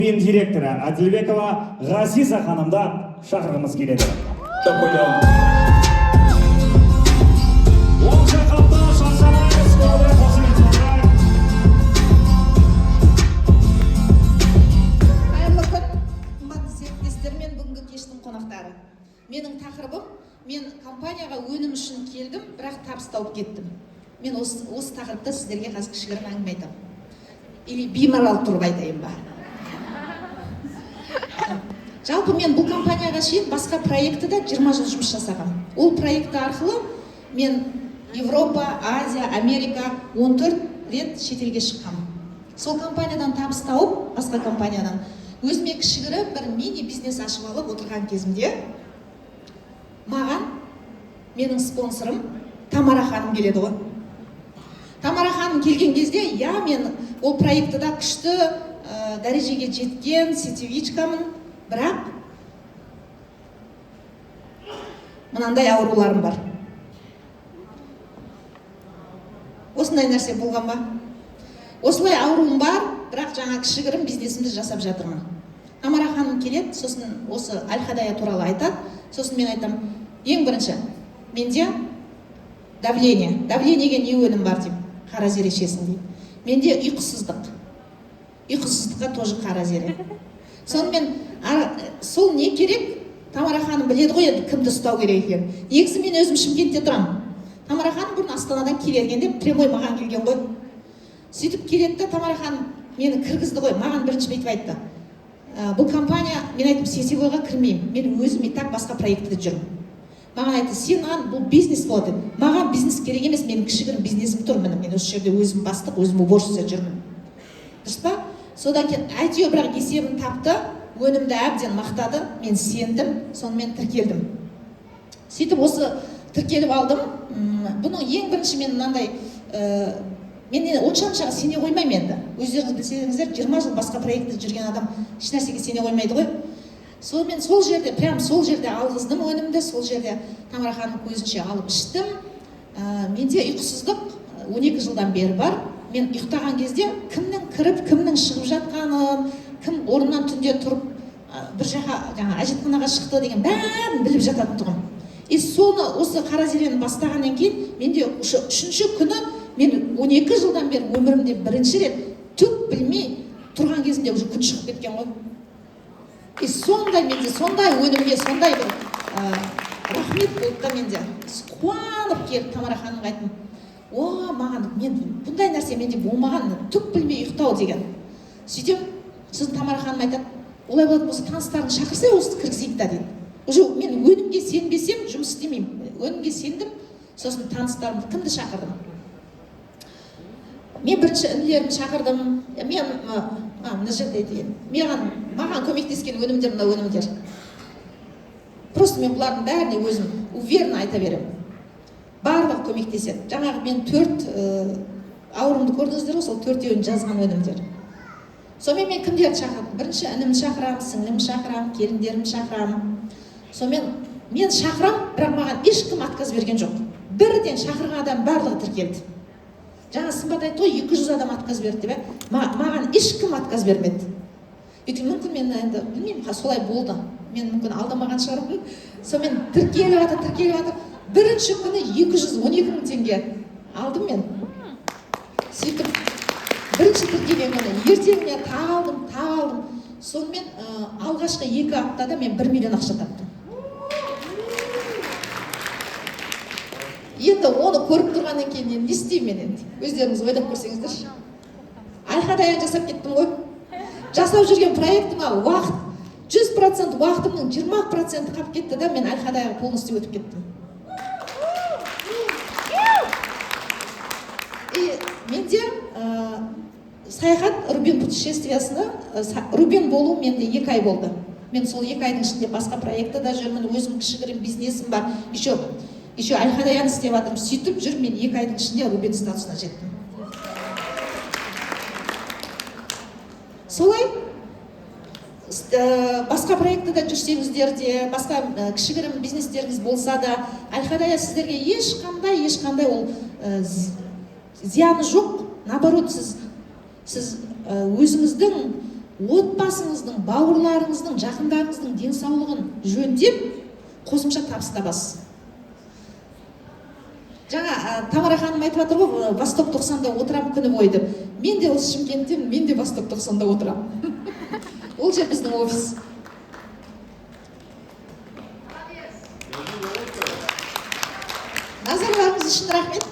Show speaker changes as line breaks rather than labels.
директоры Адилбекова Ғазиза ханымды шақырғымыз келеді.
Қайырлы күн, қымбатты серіктестер мен бүгінгі кештің қонақтары. Менің тақырыбым, мен компанияға өнім үшін келдім, бірақ табыс тауып кеттім. Мен осы тақырыпта сіздерге қазір кішігірім әңгіме айтамын. Или беймарал тұрып айтайын ба. Жалпы мен бұл компанияға шейін басқа проектіде 20 жыл жұмыс жасағам. Ол проекті арқылы мен Европа, Азия, Америка 14 рет шетелге шыққам. Сол компаниядан табыс тауып, басқа компаниядан өзіме кішігірім бір мини бизнес ашып алып отырған кезімде маған менің спонсорым Тамара ханым келеді ғой. Тамара ханым келген кезде, мен ол проектіда күшті дәрежеге жеткен сетевичкамын, бірақ мынандай ауруларым бар. Осындай нәрсе болған ба? Осылай ауруым бар, бірақ жаңа кішігірім бизнесімді жасап жатырмын. Тамара ханым келеді, сосын осы Аль-Хадая туралы айтады. Сосын мен айтам, ең бірінші, менде давлениеге не өнім бар деп, қара зере ішесің дейді. Менде ұйқысыздық. Ұйқысыздыққа тоже қара зере. Сонымен сол не керек? Тамара ханым біледі ғой енді кімді ұстау керек екен. Негізі мен өзім Шымкентте тұрамын. Тамара ханым бұрын Астанадан келгенде прямой маған келген ғой. Сөйтіп келеді де Тамара ханым мені кіргізді ғой. Маған бірінші бүйтіп айтты. Бұл компания, мен айттым, сетевойға кірмеймін. Мен өзім и так басқа проектіде жүрмін. Маған айтты, сенған бұл бизнес болады. Маған бизнес керек емес, менің кішігірім бизнесім тұр. Мен осы жерде өзім бастық, өзім уборщица жүрмін. Дұрыс па? Содан кейін әйтеуір бірақ есебін тапты, өнімді әбден мақтады, мен сендім, сонымен тіркелдім. Сөйтіп осы тіркеліп алдым. Бұның ең бірінші мен мынандай, мен оншамшаға сене қоймаймын енді. Өздеріңіз білсеңіздер, 20 жыл басқа проектте жүрген адам ешнәрсеге сене қоймайды ғой. Сонымен сол жерде, прям сол жерде алғыздым өнімді, сол жерде Тамара ханым көзінше алып іштім. Менде ұйқысыздық 12 жылдан бері бар. Мен ұйықтаған кезде кімнің кіріп, кімнің шығып жатқанын, кім орнынан түнде тұрып, бір жаққа әжетханаға шықты деген бәрін біліп жататын тұғым. Соны осы қара зерені бастағаннан кейін, менде үшінші күні мен 12 жылдан бері өмірімде бірінші рет түк білмей тұрған кезімде уже күн шығып кеткен ғой. Сондай менде, сондай өнімге, сондай бір рахмет болды да менде. Қуанып келіп Тамара ханымға айттым, маған бұндай нәрсе менде болмаған, түк білмей ұйықтау деген. Сөйтем, сосын Тамара ханым айтады, олай болады болса таныстарын шақырса осы кіргізейік та дейді. Уже мен өнімге сенбесем жұмыс істемеймін. Өнімге сендім, сосын таныстарымды кімді шақырдым? Мен бірінші інілерімді шақырдым. Мына жерде дейін. Маған көмектескен өнімдер, мына өнімдер. Просто мен бұлардың бәріне өзім уверенно айта беремін. Барлығы көмектеседі. Жаңағы мен 4 аурумды көрдіңіздер ғой, сол 4-еуін жазған өнімдер. Сонымен мен кімдерді шақырдым? Бірінші інімді шақырамын, сіңлімді шақырамын, келіндерімді шақырамын. Сонымен мен шақырам, бірақ маған ешкім отказ берген жоқ. Бірден шақырған адам барлығы тіркелді. Жаңа Сымбат айтты ғой, 200 адам отказ берді деп. Маған ешкім отказ бермеді. Өйткені мүмкін мен енді білмеймін, солай болды. Мен мүмкін алдамаған шығармын. Сонымен тіркеліп жатыр. Бірінші күні 212 мың теңге алдым мен. Сөйтіп, бірінші тіркелген күні ертеңіне тағалдым. Сонымен алғашқы 2 аптада мен 1 миллион ақша таптым. Енді оны көріп тұрғаннан кейін не істеймін мен енді? Өздеріңіз ойдап көрсеңіздерші. Аль-Хадаяны жасап кеттім ғой. Жасап жүрген проектіма уақыт, 100% уақытымның 20% қап кетті да, мен Аль-Хадаяға полностью өтіп кеттім. Менде саяхат Рубин путешествиясына, Рубин болу менде 2 ай болды. Мен сол 2 айдың ішінде басқа проектіде жүрмін, өзім кішігірім бизнесім бар. Еще Аль-Хадаяны істеп жатырмын. Сөйтіп жүр, мен 2 айдың ішінде Рубин статусына жеттім. Солай басқа проектіде жүрсеңіздер де, басқа кішігірім бизнестеріңіз болса да, Аль-Хадая сіздерге ешқандай ол зияны жоқ. Наоборот, сіз өзіңіздің отбасыңыздың, бауырларыңыздың, жақындарыңыздың денсаулығын жөндеп, қосымша табыс табасыз. Жаңа Тамара ханым айтып жатыр ғой, Восток 90-да отырамын күні бойы деп. Мен де осы Шымкенттен, мен де Восток 90-да отырамын. Ол жер біздің офис. Назарларыңыз үшін рахмет.